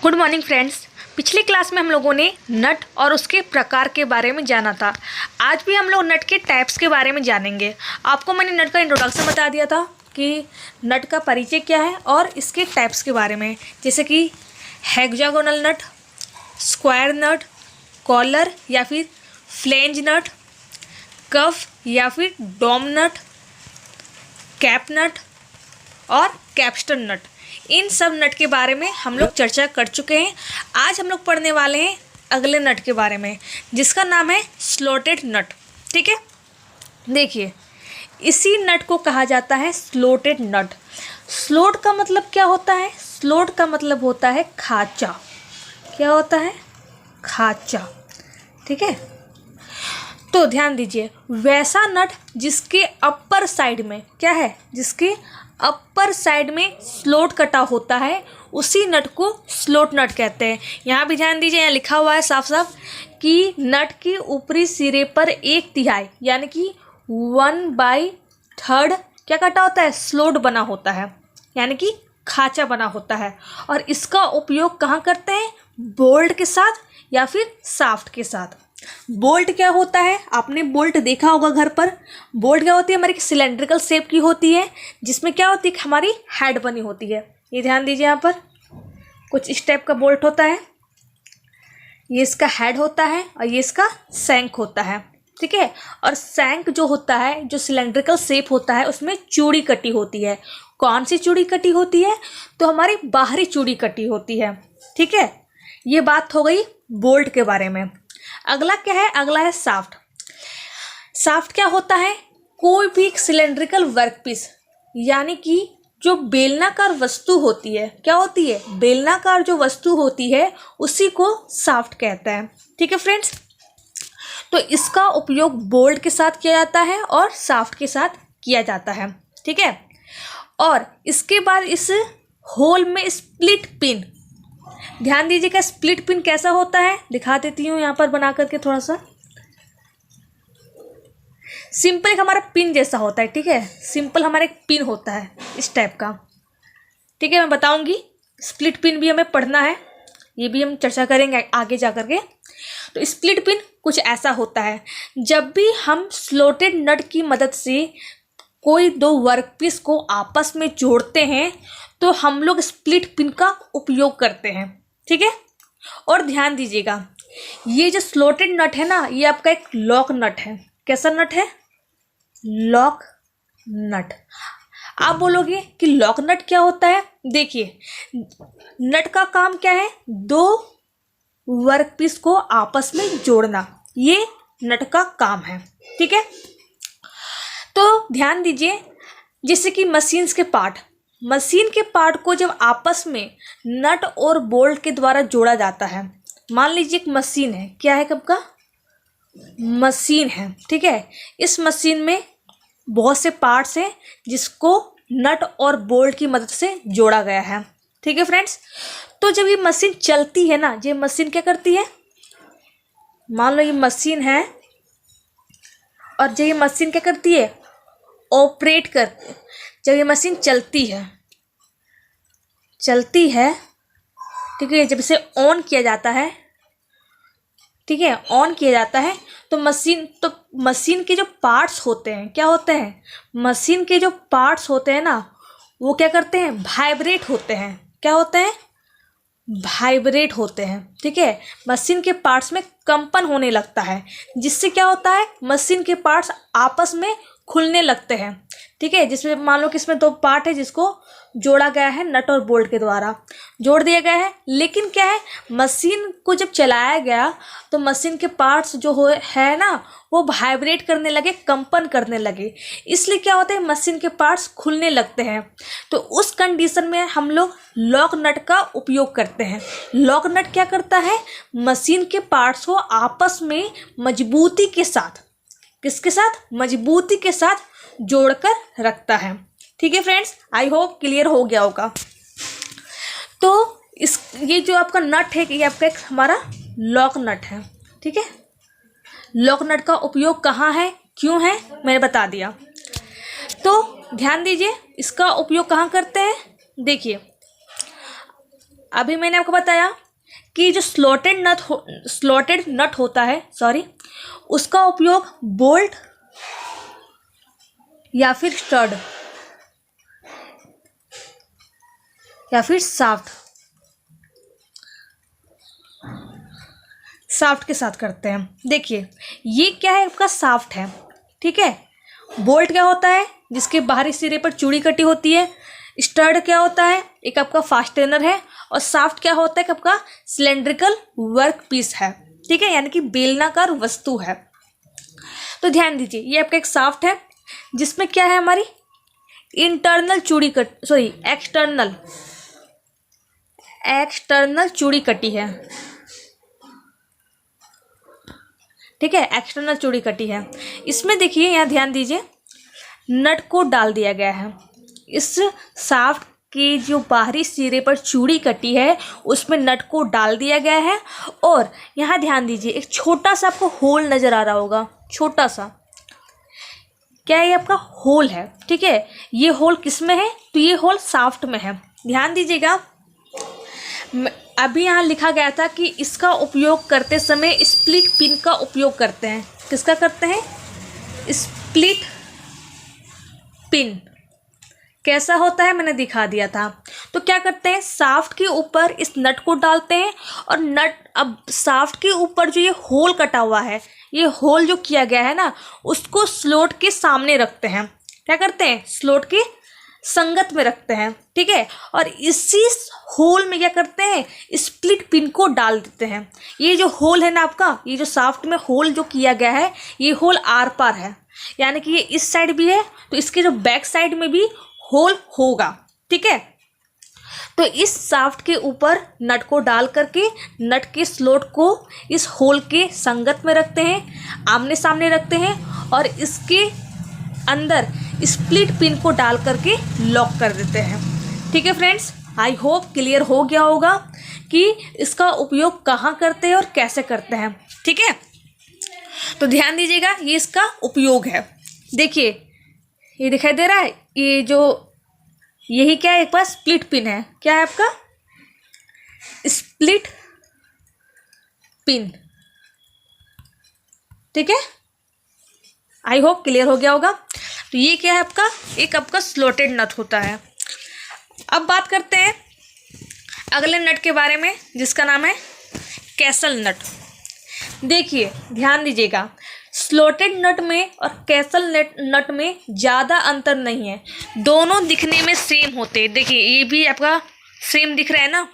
Good morning friends. पिछली class में हम लोगों ने नट और उसके प्रकार के बारे में जाना था। आज भी हम लोग नट के टाइप्स के बारे में जानेंगे। आपको मैंने नट का इंट्रोडक्शन बता दिया था कि नट का परिचय क्या है और इसके टाइप्स के बारे में, जैसे कि हेक्सागोनल नट, स्क्वायर नट, कॉलर या फिर फ्लेंज नट, कफ या फिर डोम नट, कैप नट और कैप्स्टन नट। इन सब नट के बारे में हम लोग चर्चा कर चुके हैं। आज हम लोग पढ़ने वाले हैं अगले नट के बारे में, जिसका नाम है स्लॉटेड नट। ठीक है, देखिए इसी नट को कहा जाता है स्लॉटेड नट। स्लॉट का मतलब क्या होता है? स्लॉट का मतलब होता है खांचा। क्या होता है? खांचा। ठीक है, तो ध्यान दीजिए, वैसा नट जिसके अपर साइड में क्या है, जिसके अपर साइड में स्लॉट कटा होता है, उसी नट को स्लॉट नट कहते हैं। यहाँ भी ध्यान दीजिए, यहाँ लिखा हुआ है साफ साफ कि नट के ऊपरी सिरे पर 1/3 यानी कि 1/3 क्या कटा होता है? स्लॉट बना होता है, यानी कि खांचा बना होता है। और इसका उपयोग कहाँ करते हैं? बोल्ट के साथ या फिर शाफ्ट के साथ। बोल्ट क्या होता है? आपने बोल्ट देखा होगा घर पर। बोल्ट क्या होती है? हमारी सिलेंड्रिकल शेप की होती है, जिसमें क्या होती है? हमारी हेड बनी होती है। ये ध्यान दीजिए, यहाँ पर कुछ इस टाइप का बोल्ट होता है। ये इसका हेड होता है और ये इसका शैंक होता है। ठीक है, और शैंक जो होता है, जो सिलेंड्रिकल शेप होता है, उसमें चूड़ी कटी होती है। कौन सी चूड़ी कटी होती है? तो हमारी बाहरी चूड़ी कटी होती है। ठीक है, ये बात हो गई बोल्ट के बारे में। अगला क्या है? अगला है शाफ्ट। शाफ्ट क्या होता है? कोई भी सिलेंड्रिकल वर्कपीस, यानी कि जो बेलनाकार वस्तु होती है, क्या होती है? बेलनाकार जो वस्तु होती है, उसी को शाफ्ट कहते हैं। ठीक है फ्रेंड्स, तो इसका उपयोग बोल्ट के साथ किया जाता है और शाफ्ट के साथ किया जाता है। ठीक है, और इसके बाद इस होल में स्प्लिट पिन। ध्यान दीजिएगा, स्प्लिट पिन कैसा होता है दिखा देती हूँ यहाँ पर बना करके थोड़ा सा। सिंपल एक हमारा पिन जैसा होता है। ठीक है, सिंपल हमारा एक पिन होता है इस टाइप का। ठीक है, मैं बताऊंगी। स्प्लिट पिन भी हमें पढ़ना है, ये भी हम चर्चा करेंगे आगे जा करके। तो स्प्लिट पिन कुछ ऐसा होता है। जब भी हम स्लॉटेड नट की मदद से कोई दो वर्कपीस को आपस में जोड़ते हैं, तो हम लोग स्प्लिट पिन का उपयोग करते हैं। ठीक है, और ध्यान दीजिएगा, ये जो स्लॉटेड नट है ना, ये आपका एक लॉक नट है। कैसा नट है? Lock nut. आप बोलोगे कि लॉक नट क्या होता है? देखिए, नट का काम क्या है? दो वर्कपीस को आपस में जोड़ना, ये नट का काम है। ठीक है, तो ध्यान दीजिए, जैसे कि मशीन्स के पार्ट, मशीन के पार्ट को जब आपस में नट और बोल्ट के द्वारा जोड़ा जाता है। मान लीजिए एक मशीन है, क्या है? कब का मशीन है। ठीक है, इस मशीन में बहुत से पार्ट्स हैं जिसको नट और बोल्ट की मदद से जोड़ा गया है। ठीक है फ्रेंड्स, तो जब ये मशीन चलती है ना, ये मशीन क्या करती है? मान लो ये मशीन है, और जब ये मशीन क्या करती है? ऑपरेट करती है। जब ये मशीन चलती है, ठीक है, जब इसे ऑन किया जाता है, ठीक है, ऑन किया जाता है, तो मशीन के जो पार्ट्स होते हैं, क्या होते हैं? मशीन के जो पार्ट्स होते हैं ना, वो क्या करते हैं? वाइब्रेट होते हैं। क्या होते हैं? वाइब्रेट होते हैं। ठीक है, मशीन के पार्ट्स में कंपन होने लगता है, जिससे क्या होता है? मशीन के पार्ट्स आपस में खुलने लगते हैं। ठीक है, जिसमें मान लो कि इसमें दो पार्ट है जिसको जोड़ा गया है, नट और बोल्ट के द्वारा जोड़ दिया गया है। लेकिन क्या है, मशीन को जब चलाया गया तो मशीन के पार्ट्स जो है ना, वो वाइब्रेट करने लगे, कंपन करने लगे। इसलिए क्या होता है? मशीन के पार्ट्स खुलने लगते हैं। तो उस कंडीशन में हम लोग लॉक नट का उपयोग करते हैं। लॉक नट क्या करता है? मशीन के पार्ट्स को आपस में मजबूती के साथ, किसके साथ? मजबूती के साथ जोड़कर रखता है। ठीक है फ्रेंड्स, आई होप क्लियर हो गया होगा। तो ये जो आपका नट है, ये आपका एक हमारा लॉक नट है। ठीक है, लॉक नट का उपयोग कहाँ है, क्यों है, मैंने बता दिया। तो ध्यान दीजिए, इसका उपयोग कहाँ करते हैं? देखिए, अभी मैंने आपको बताया कि जो स्लॉटेड नट होता है, उसका उपयोग बोल्ट या फिर स्टड या फिर साफ्ट के साथ करते हैं। देखिए ये क्या है, आपका साफ्ट है, ठीक है। बोल्ट क्या होता है, जिसके बाहरी सिरे पर चूड़ी कटी होती है। स्टड क्या होता है, एक आपका फास्टेनर है। और साफ्ट क्या होता है, आपका सिलेंड्रिकल वर्क पीस है, ठीक है, यानी कि बेलनाकार वस्तु है। तो ध्यान दीजिए, ये आपका एक साफ्ट है जिसमें क्या है, हमारी एक्सटर्नल चूड़ी कटी है, ठीक है, एक्सटर्नल चूड़ी कटी है। इसमें देखिए, यहाँ ध्यान दीजिए, नट को डाल दिया गया है। इस साफ्ट की जो बाहरी सिरे पर चूड़ी कटी है उसमें नट को डाल दिया गया है। और यहाँ ध्यान दीजिए, एक छोटा सा आपको होल नज़र आ रहा होगा, छोटा सा, क्या ये आपका होल है, ठीक है। ये होल किस में है, तो ये होल साफ्ट में है। ध्यान दीजिएगा, अभी यहाँ लिखा गया था कि इसका उपयोग करते समय स्प्लिट पिन का उपयोग करते हैं। किसका करते हैं, स्प्लिट पिन। कैसा होता है मैंने दिखा दिया था। तो क्या करते हैं, साफ्ट के ऊपर इस नट को डालते हैं और अब साफ्ट के ऊपर जो ये होल कटा हुआ है, ये होल जो किया गया है ना, उसको स्लॉट के सामने रखते हैं। क्या करते हैं, स्लॉट के संगत में रखते हैं, ठीक है। और इसी होल में क्या करते हैं, स्प्लिट पिन को डाल देते हैं। ये जो होल है ना आपका, ये जो साफ्ट में होल जो किया गया है, ये होल आर पार है, यानी कि ये इस साइड भी है तो इसके जो बैक साइड में भी होल होगा, ठीक है। तो इस साफ्ट के ऊपर नट को डाल करके नट के स्लॉट को इस होल के संगत में रखते हैं, आमने सामने रखते हैं, और इसके अंदर स्प्लिट पिन को डाल करके लॉक कर देते हैं, ठीक है फ्रेंड्स। आई होप क्लियर हो गया होगा कि इसका उपयोग कहाँ करते हैं और कैसे करते हैं, ठीक है। तो ध्यान दीजिएगा, ये इसका उपयोग है। देखिए ये दिखाई दे रहा है, ये जो यही क्या है, एक बार स्प्लिट पिन है। क्या है आपका, स्प्लिट पिन, ठीक है। आई होप क्लियर हो गया होगा। तो ये क्या है आपका, एक आपका स्लॉटेड नट होता है। अब बात करते हैं अगले नट के बारे में, जिसका नाम है कैसल नट। देखिए ध्यान दीजिएगा, स्लॉटेड नट में और कैसल नट में ज़्यादा अंतर नहीं है, दोनों दिखने में सेम होते हैं। देखिए ये भी आपका सेम दिख रहा है ना,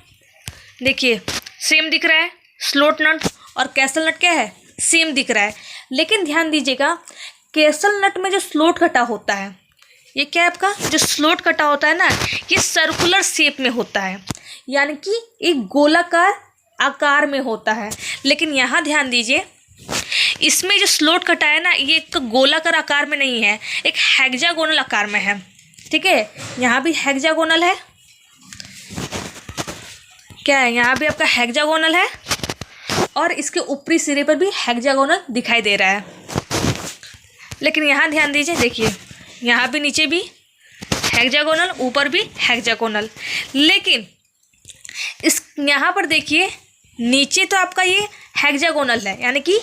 देखिए सेम दिख रहा है, स्लॉट नट और कैसल नट क्या है, सेम दिख रहा है। लेकिन ध्यान दीजिएगा, कैसल नट में जो स्लॉट कटा होता है, ये क्या है आपका, जो स्लॉट कटा होता है ना, ये सर्कुलर शेप में होता है, यानी कि एक गोलाकार आकार में होता है। लेकिन यहाँ ध्यान दीजिए, इसमें जो स्लॉट कटा है ना, ये एक गोलाकार आकार में नहीं है, एक हेक्सागोनल आकार में है, ठीक है। यहाँ भी हेक्सागोनल है, क्या है, यहाँ भी आपका हेक्सागोनल है, और इसके ऊपरी सिरे पर भी हेक्सागोनल दिखाई दे रहा है। लेकिन यहाँ ध्यान दीजिए, देखिए यहाँ भी नीचे भी हेक्सागोनल, ऊपर भी हेक्सागोनल। लेकिन इस यहाँ पर देखिए, नीचे तो आपका ये हेक्सागोनल है, यानी कि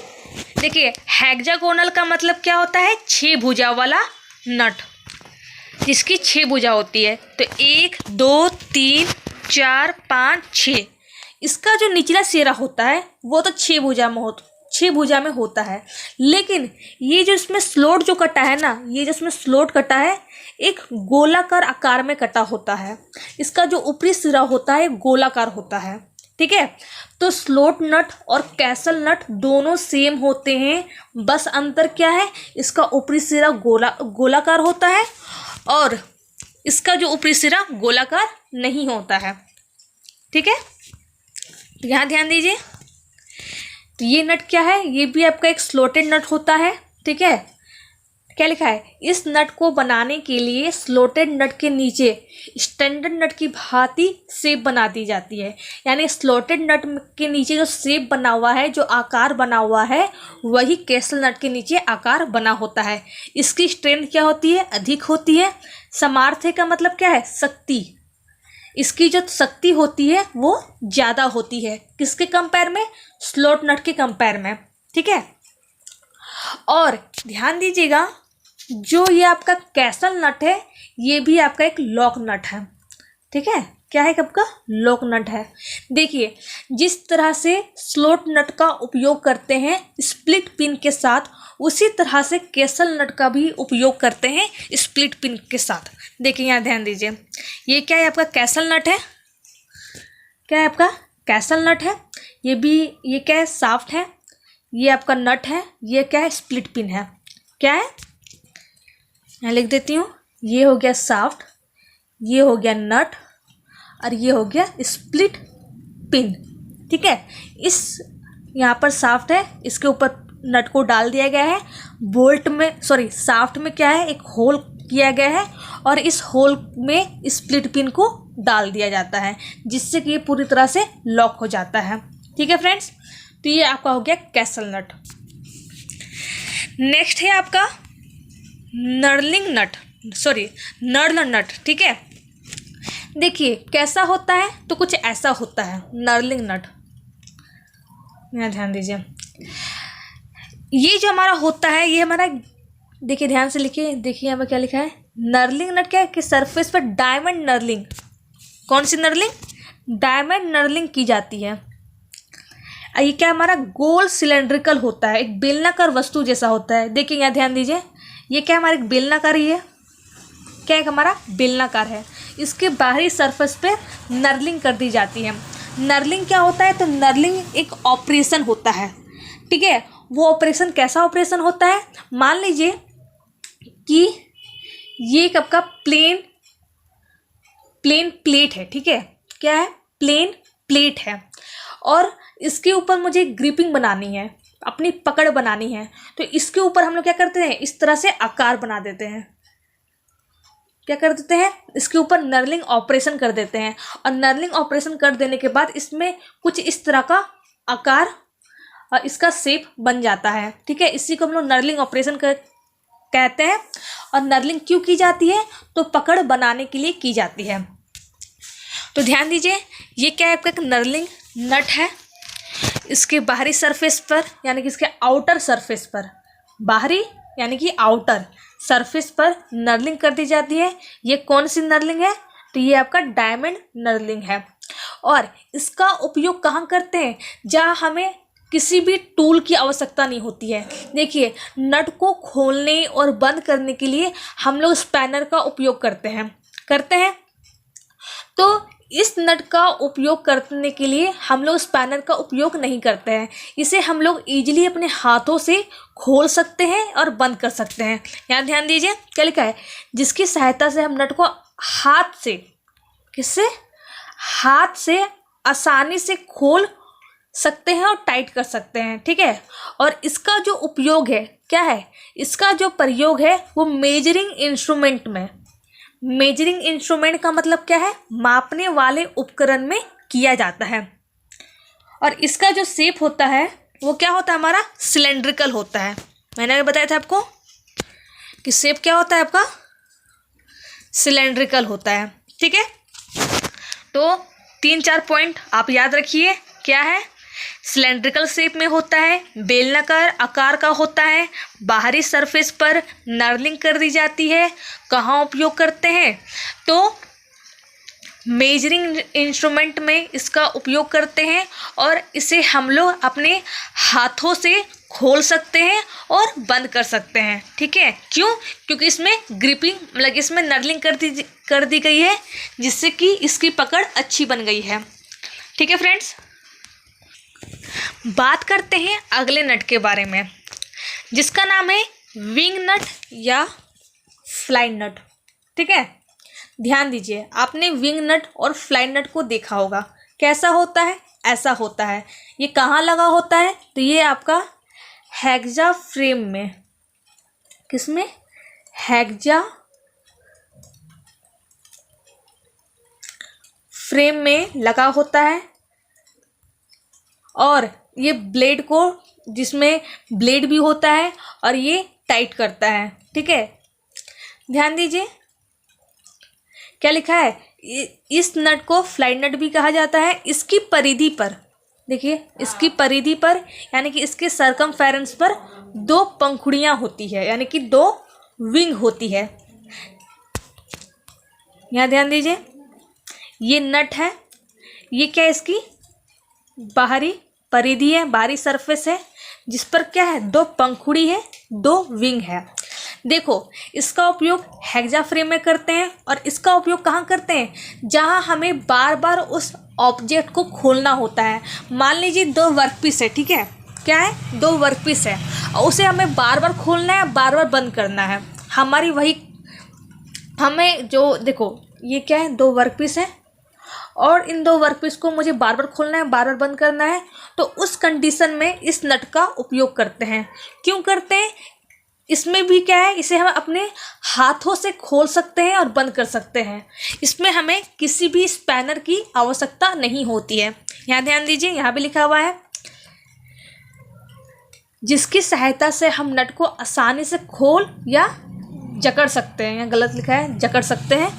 देखिए हेक्सागोनल का मतलब क्या होता है, 6 भुजा वाला नट, जिसकी 6 भुजा होती है। तो 1 2 3 4 5 6, इसका जो निचला सिरा होता है वो तो 6 भुजा में होता है। लेकिन ये जो इसमें स्लॉट जो कटा है ना, ये जो इसमें स्लॉट कटा है, एक गोलाकार आकार में कटा होता है। इसका जो ऊपरी सिरा होता है गोलाकार होता है, ठीक है। तो स्लॉट नट और कैसल नट दोनों सेम होते हैं, बस अंतर क्या है, इसका ऊपरी सिरा गोलाकार होता है और इसका जो ऊपरी सिरा गोलाकार नहीं होता है, ठीक है। तो यहाँ ध्यान दीजिए, तो ये नट क्या है, ये भी आपका एक स्लॉटेड नट होता है, ठीक है। क्या लिखा है, इस नट को बनाने के लिए स्लॉटेड नट के नीचे स्टैंडर्ड नट की भांति शेप बना दी जाती है। यानी स्लॉटेड नट के नीचे जो शेप बना हुआ है, जो आकार बना हुआ है, वही कैसल नट के नीचे आकार बना होता है। इसकी स्ट्रेंथ क्या होती है, अधिक होती है। सामर्थ्य का मतलब क्या है, शक्ति। इसकी जो शक्ति होती है वो ज़्यादा होती है, किसके कंपेयर में, स्लोट नट के कंपेयर में, ठीक है। और ध्यान दीजिएगा, जो ये आपका कैसल नट है ये भी आपका एक लॉक नट है, ठीक है। क्या है आपका, लॉक नट है। देखिए जिस तरह से स्लोट नट का उपयोग करते हैं स्प्लिट पिन के साथ, उसी तरह से कैसल नट का भी उपयोग करते हैं स्प्लिट पिन के साथ। देखिए यहाँ ध्यान दीजिए, ये क्या है आपका कैसल नट है, क्या है आपका कैसल नट है। ये क्या है, शाफ्ट है। ये आपका नट है, ये क्या है, स्प्लिट पिन है। क्या है, यहाँ लिख देती हूँ, ये हो गया शाफ्ट, ये हो गया नट, और ये हो गया स्प्लिट पिन, ठीक है। इस यहाँ पर शाफ्ट है, इसके ऊपर नट को डाल दिया गया है। बोल्ट में शाफ्ट में क्या है, एक होल किया गया है, और इस होल में स्प्लिट पिन को डाल दिया जाता है, जिससे कि ये पूरी तरह से लॉक हो जाता है, ठीक है फ्रेंड्स। तो ये आपका हो गया कैसल नट। नेक्स्ट है आपका नर्ल नट, ठीक है। देखिए कैसा होता है, तो कुछ ऐसा होता है नर्लिंग नट। यहाँ ध्यान दीजिए, ये जो हमारा होता है ये हमारा, देखिए ध्यान से लिखिए, देखिए यहाँ पर क्या लिखा है, नर्लिंग नट क्या है कि सरफेस पर डायमंड नर्लिंग, कौन सी नर्लिंग, डायमंड नर्लिंग की जाती है। ये क्या हमारा गोल सिलेंड्रिकल होता है, एक बेलनाकार वस्तु जैसा होता है। देखिए यहाँ ध्यान दीजिए, ये क्या हमारा एक बेलनाकार ही है, क्या एक हमारा बेलनाकार है। इसके बाहरी सरफेस पे नर्लिंग कर दी जाती है। नर्लिंग क्या होता है, तो नर्लिंग एक ऑपरेशन होता है, ठीक है। वो ऑपरेशन कैसा ऑपरेशन होता है, मान लीजिए कि ये एक आपका प्लेन प्लेट है, ठीक है। क्या है, प्लेन प्लेट है, और इसके ऊपर मुझे ग्रिपिंग बनानी है, अपनी पकड़ बनानी है। तो इसके ऊपर हम लोग क्या करते हैं, इस तरह से आकार बना देते हैं। क्या कर देते हैं, इसके ऊपर नर्लिंग ऑपरेशन कर देते हैं, और नर्लिंग ऑपरेशन कर देने के बाद इसमें कुछ इस तरह का आकार और इसका शेप बन जाता है, ठीक है। इसी को हम लोग नर्लिंग ऑपरेशन कहते हैं। और नर्लिंग क्यों की जाती है, तो पकड़ बनाने के लिए की जाती है। तो ध्यान दीजिए, ये क्या है आपका एक नर्लिंग नट है। इसके बाहरी सरफेस पर यानी कि इसके आउटर सरफेस पर, बाहरी यानी कि आउटर सरफेस पर नर्लिंग कर दी जाती है। ये कौन सी नर्लिंग है, तो ये आपका डायमंड नर्लिंग है। और इसका उपयोग कहाँ करते हैं, जहाँ हमें किसी भी टूल की आवश्यकता नहीं होती है। देखिए नट को खोलने और बंद करने के लिए हम लोग स्पैनर का उपयोग करते हैं। तो इस नट का उपयोग करने के लिए हम लोग स्पैनर का उपयोग नहीं करते हैं। इसे हम लोग ईजिली अपने हाथों से खोल सकते हैं और बंद कर सकते हैं। यहाँ ध्यान दीजिए क्या लिखा है, जिसकी सहायता से हम नट को हाथ से आसानी से खोल सकते हैं और टाइट कर सकते हैं, ठीक है। और इसका जो उपयोग है क्या है, इसका जो प्रयोग है वो मेजरिंग इंस्ट्रूमेंट का मतलब क्या है, मापने वाले उपकरण में किया जाता है। और इसका जो शेप होता है वो क्या होता है, हमारा सिलेंड्रिकल होता है। मैंने अभी बताया था आपको कि शेप क्या होता है आपका, सिलेंड्रिकल होता है, ठीक है। तो 3-4 पॉइंट आप याद रखिए, क्या है, सिलेंड्रिकल शेप में होता है, बेलनाकार आकार का होता है, बाहरी सरफेस पर नर्लिंग कर दी जाती है। कहाँ उपयोग करते हैं, तो मेजरिंग इंस्ट्रूमेंट में इसका उपयोग करते हैं, और इसे हम लोग अपने हाथों से खोल सकते हैं और बंद कर सकते हैं, ठीक है। क्यों, क्योंकि इसमें ग्रिपिंग मतलब इसमें नर्लिंग कर दी गई है, जिससे कि इसकी पकड़ अच्छी बन गई है, ठीक है फ्रेंड्स। बात करते हैं अगले नट के बारे में, जिसका नाम है विंग नट या फ्लाई नट, ठीक है। ध्यान दीजिए, आपने विंग नट और फ्लाई नट को देखा होगा, कैसा होता है, ऐसा होता है। ये कहाँ लगा होता है, तो ये आपका हेक्सा फ्रेम में, किसमें, हेक्सा फ्रेम में लगा होता है। और ये ब्लेड को, जिसमें ब्लेड भी होता है और ये टाइट करता है, ठीक है। ध्यान दीजिए क्या लिखा है, इस नट को फ्लाई नट भी कहा जाता है। इसकी परिधि पर देखिए, इसकी परिधि पर यानी कि इसके सरकमफेरेंस पर 2 पंखुड़ियाँ होती है, यानी कि 2 विंग होती है। यहाँ ध्यान दीजिए, ये नट है, ये क्या है, इसकी बाहरी परिधि है, बाहरी सरफेस है, जिस पर क्या है, 2 पंखुड़ी है, 2 विंग है। देखो, इसका उपयोग हेक्सा फ्रेम में करते हैं और इसका उपयोग कहाँ करते हैं, जहाँ हमें बार बार उस ऑब्जेक्ट को खोलना होता है। मान लीजिए 2 वर्कपीस है, ठीक है, क्या है, 2 वर्कपीस है और उसे हमें बार बार खोलना है, बार बार बंद करना है। हमारी वही हमें जो देखो, ये क्या है, 2 वर्कपीस है और इन 2 वर्कपीस को मुझे बार बार खोलना है, बार बार बंद करना है। तो उस कंडीशन में इस नट का उपयोग करते हैं। क्यों करते हैं, इसमें भी क्या है, इसे हम अपने हाथों से खोल सकते हैं और बंद कर सकते हैं। इसमें हमें किसी भी स्पैनर की आवश्यकता नहीं होती है। यहाँ ध्यान दीजिए, यहाँ भी लिखा हुआ है, जिसकी सहायता से हम नट को आसानी से खोल या जकड़ सकते हैं। यहाँ गलत लिखा है, जकड़ सकते हैं।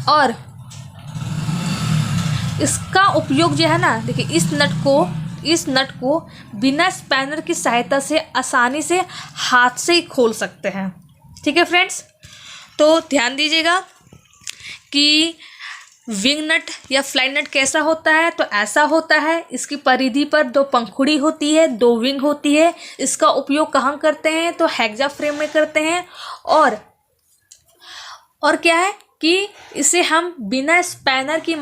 और इसका उपयोग जो है ना, देखिए, इस नट को बिना स्पैनर की सहायता से आसानी से हाथ से ही खोल सकते हैं। ठीक है फ्रेंड्स, तो ध्यान दीजिएगा कि विंग नट या फ्लाई नट कैसा होता है। तो ऐसा होता है, इसकी परिधि पर 2 पंखुड़ी होती है, 2 विंग होती है। इसका उपयोग कहाँ करते हैं, तो हेक्सा फ्रेम में करते हैं। और क्या है कि इसे हम बिना स्पैनर की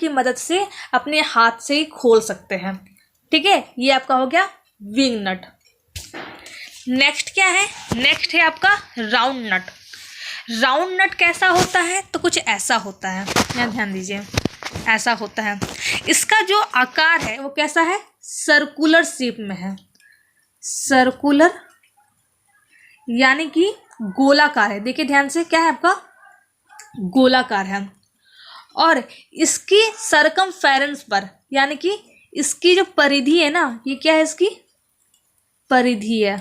मदद से अपने हाथ से ही खोल सकते हैं। ठीक है, ये आपका हो गया विंग नट। नेक्स्ट क्या है, नेक्स्ट है आपका राउंड नट। राउंड नट कैसा होता है, तो कुछ ऐसा होता है, यहाँ ध्यान दीजिए, ऐसा होता है। इसका जो आकार है वो कैसा है, सर्कुलर शेप में है, सर्कुलर यानी कि गोलाकार है। देखिए ध्यान से, क्या है आपका, गोलाकार है। और इसकी सरकमफेरेंस पर यानी कि इसकी जो परिधि है ना, ये क्या है, इसकी परिधि है।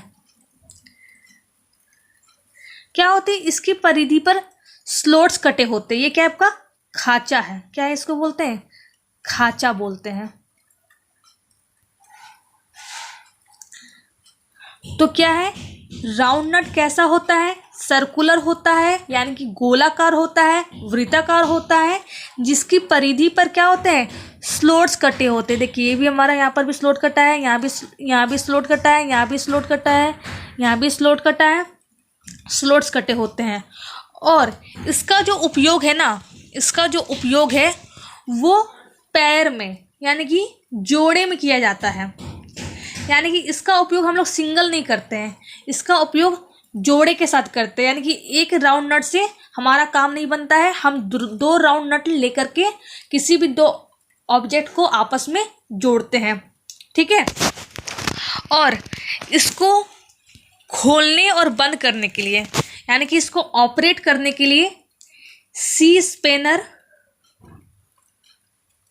क्या होती है, इसकी परिधि पर स्लॉट्स कटे होते हैं। ये क्या है आपका, खांचा है। क्या है, इसको बोलते हैं, खांचा बोलते हैं। तो क्या है, राउंड नट कैसा होता है, सर्कुलर होता है, यानी कि गोलाकार होता है, वृत्ताकार होता है, जिसकी परिधि पर क्या होते हैं, स्लॉट्स कटे होते हैं। देखिए, ये भी हमारा यहाँ पर भी स्लॉट कटा है, यहाँ भी स्लॉट कटा है, यहाँ भी स्लॉट कटा है, यहाँ भी स्लॉट कटा है, स्लॉट्स कटे होते हैं। और इसका जो उपयोग है ना, इसका जो उपयोग है वो पैर में यानी कि जोड़े में किया जाता है। यानी कि इसका उपयोग हम लोग सिंगल नहीं करते हैं, इसका उपयोग जोड़े के साथ करते हैं। यानी कि एक राउंड नट से हमारा काम नहीं बनता है, हम 2 राउंड नट लेकर के किसी भी 2 ऑब्जेक्ट को आपस में जोड़ते हैं। ठीक है, और इसको खोलने और बंद करने के लिए, यानी कि इसको ऑपरेट करने के लिए सी स्पैनर,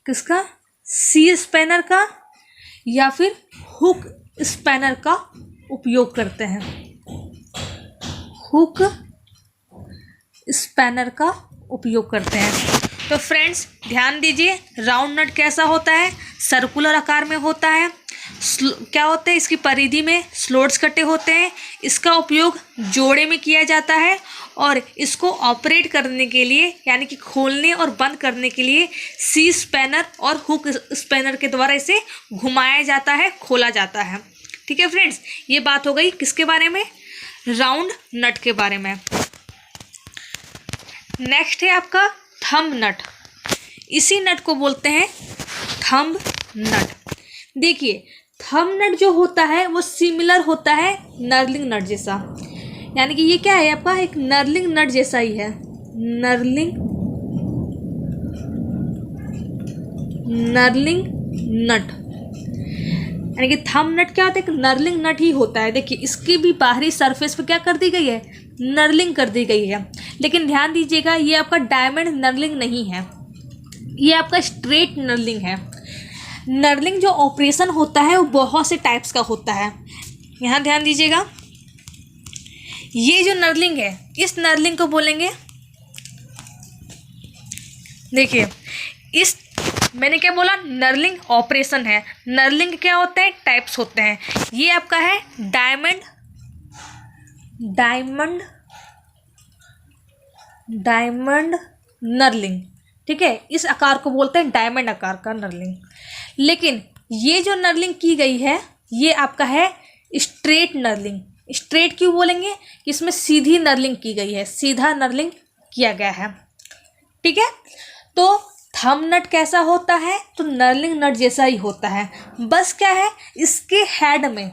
किसका, सी स्पैनर का या फिर हुक स्पैनर का उपयोग करते हैं। हुक स्पैनर का उपयोग करते हैं। तो फ्रेंड्स ध्यान दीजिए, राउंड नट कैसा होता है, सर्कुलर आकार में होता है। क्या होते हैं, इसकी परिधि में स्लॉट्स कटे होते हैं। इसका उपयोग जोड़े में किया जाता है और इसको ऑपरेट करने के लिए यानी कि खोलने और बंद करने के लिए सी स्पैनर और हुक स्पैनर के द्वारा इसे घुमाया जाता है, खोला जाता है। ठीक है फ्रेंड्स, ये बात हो गई किसके बारे में, राउंड नट के बारे में। नेक्स्ट है आपका थंब नट। इसी नट को बोलते हैं थंब नट। देखिए, थंब नट जो होता है वो सिमिलर होता है नर्लिंग नट जैसा, यानी कि ये क्या है आपका, एक नर्लिंग नट जैसा ही है, नर्लिंग नट। यानी कि थंब नट क्या होता है, एक नर्लिंग नट ही होता है। देखिए, इसकी भी बाहरी सरफेस पे क्या कर दी गई है, नर्लिंग कर दी गई है। लेकिन ध्यान दीजिएगा, ये आपका डायमंड नर्लिंग नहीं है, ये आपका स्ट्रेट नर्लिंग है। नर्लिंग जो ऑपरेशन होता है वो बहुत से टाइप्स का होता है। यहाँ ध्यान दीजिएगा, ये जो नर्लिंग है, इस नर्लिंग को बोलेंगे, देखिए इस मैंने क्या बोला, नर्लिंग ऑपरेशन है। नर्लिंग क्या होते हैं, टाइप्स होते हैं। ये आपका है डायमंड नर्लिंग, ठीक है। इस आकार को बोलते हैं डायमंड आकार का नर्लिंग। लेकिन ये जो नर्लिंग की गई है ये आपका है स्ट्रेट नर्लिंग। स्ट्रेट क्यों बोलेंगे, कि इसमें सीधी नर्लिंग की गई है, सीधा नर्लिंग किया गया है, ठीक है। तो थंब नट कैसा होता है, तो नर्लिंग नट जैसा ही होता है। बस क्या है, इसके हेड में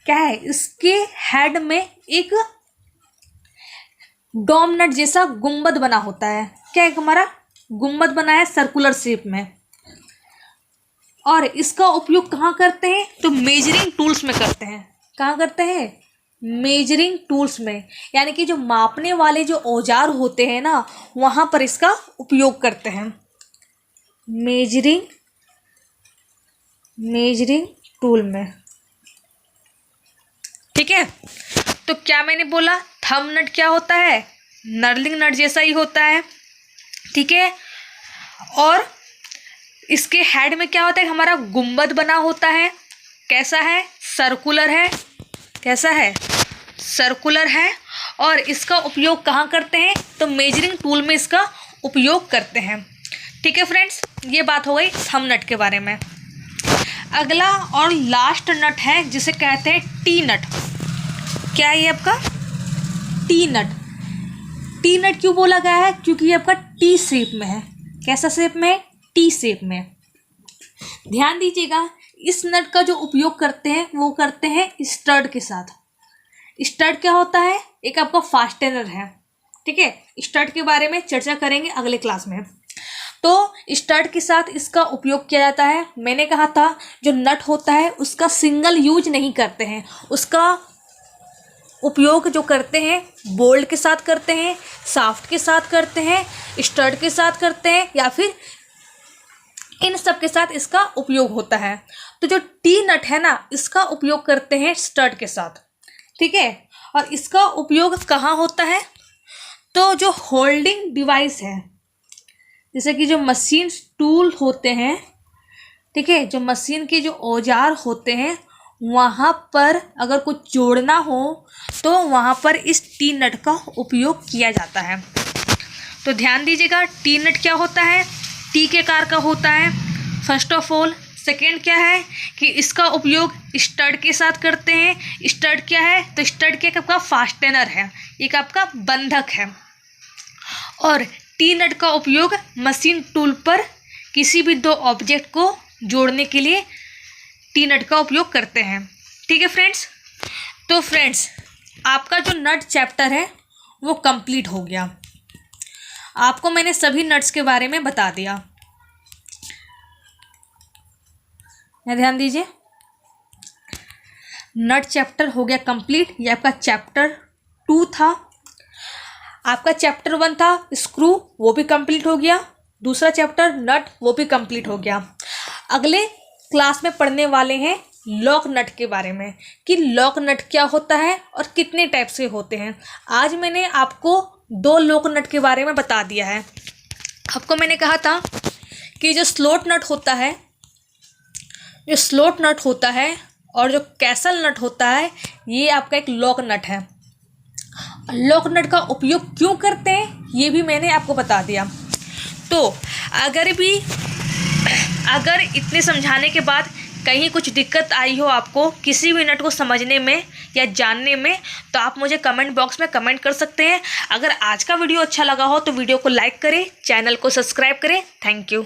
क्या है, इसके हेड में एक डोम नट जैसा गुंबद बना होता है। क्या है, हमारा गुंबद बना है सर्कुलर शेप में। और इसका उपयोग कहाँ करते हैं, तो मेजरिंग टूल्स में करते हैं। कहाँ करते हैं, मेजरिंग टूल्स में, यानी कि जो मापने वाले जो औजार होते हैं ना, वहाँ पर इसका उपयोग करते हैं। मेजरिंग टूल में, ठीक है। तो क्या मैंने बोला, थंब नट क्या होता है, नर्लिंग नट जैसा ही होता है, ठीक है। और इसके हेड में क्या होता है, हमारा गुंबद बना होता है। कैसा है, सर्कुलर है। कैसा है, सर्कुलर है। और इसका उपयोग कहाँ करते हैं, तो मेजरिंग टूल में इसका उपयोग करते हैं, ठीक है फ्रेंड्स। ये बात हो गई थंब नट के बारे में। अगला और लास्ट नट है जिसे कहते हैं टी नट। क्या है ये आपका, टी नट। टी नट क्यों बोला गया है, क्योंकि ये आपका टी शेप में है। कैसा शेप में, टी शेप में। ध्यान दीजिएगा, इस नट का जो उपयोग करते हैं वो करते हैं स्टड के साथ। स्टड क्या होता है, एक आपका फास्टेनर है, ठीक है। स्टड के बारे में चर्चा करेंगे अगले क्लास में। तो स्टड के साथ इसका उपयोग किया जाता है। मैंने कहा था जो नट होता है उसका सिंगल यूज नहीं करते हैं, उसका उपयोग जो करते हैं बोल्ट के साथ करते हैं, शाफ्ट के साथ करते हैं, स्टड के साथ करते हैं, या फिर इन सब के साथ इसका उपयोग होता है। तो जो टी नट है ना, इसका उपयोग करते हैं स्टड के साथ, ठीक है। और इसका उपयोग कहाँ होता है, तो जो होल्डिंग डिवाइस है, जैसे कि जो मशीन टूल होते हैं, ठीक है, जो मशीन के जो औजार होते हैं, वहाँ पर अगर कुछ जोड़ना हो तो वहाँ पर इस टी नट का उपयोग किया जाता है। तो ध्यान दीजिएगा, टी नट क्या होता है, टी के आकार का होता है फर्स्ट ऑफ ऑल। सेकेंड क्या है कि इसका उपयोग स्टड के साथ करते हैं। स्टड क्या है, तो स्टड क्या आपका फास्टेनर है, एक आपका बंधक है। और टी नट का उपयोग मशीन टूल पर किसी भी दो ऑब्जेक्ट को जोड़ने के लिए टी नट का उपयोग करते हैं, ठीक है फ्रेंड्स। तो फ्रेंड्स, आपका जो नट चैप्टर है वो कंप्लीट हो गया। आपको मैंने सभी नट्स के बारे में बता दिया। ध्यान दीजिए, नट चैप्टर हो गया कंप्लीट। ये आपका चैप्टर 2 था। आपका चैप्टर 1 था स्क्रू, वो भी कंप्लीट हो गया। दूसरा चैप्टर नट, वो भी कंप्लीट हो गया। अगले क्लास में पढ़ने वाले हैं लॉक नट के बारे में, कि लॉक नट क्या होता है और कितने टाइप से होते हैं। आज मैंने आपको 2 लॉक नट के बारे में बता दिया है। आपको मैंने कहा था कि जो स्लॉट नट होता है, और जो कैसल नट होता है, ये आपका एक लॉक नट है। लॉक नट का उपयोग क्यों करते हैं ये भी मैंने आपको बता दिया। तो अगर इतने समझाने के बाद कहीं कुछ दिक्कत आई हो आपको किसी भी नट को समझने में या जानने में, तो आप मुझे कमेंट बॉक्स में कमेंट कर सकते हैं। अगर आज का वीडियो अच्छा लगा हो तो वीडियो को लाइक करें, चैनल को सब्सक्राइब करें। Thank you.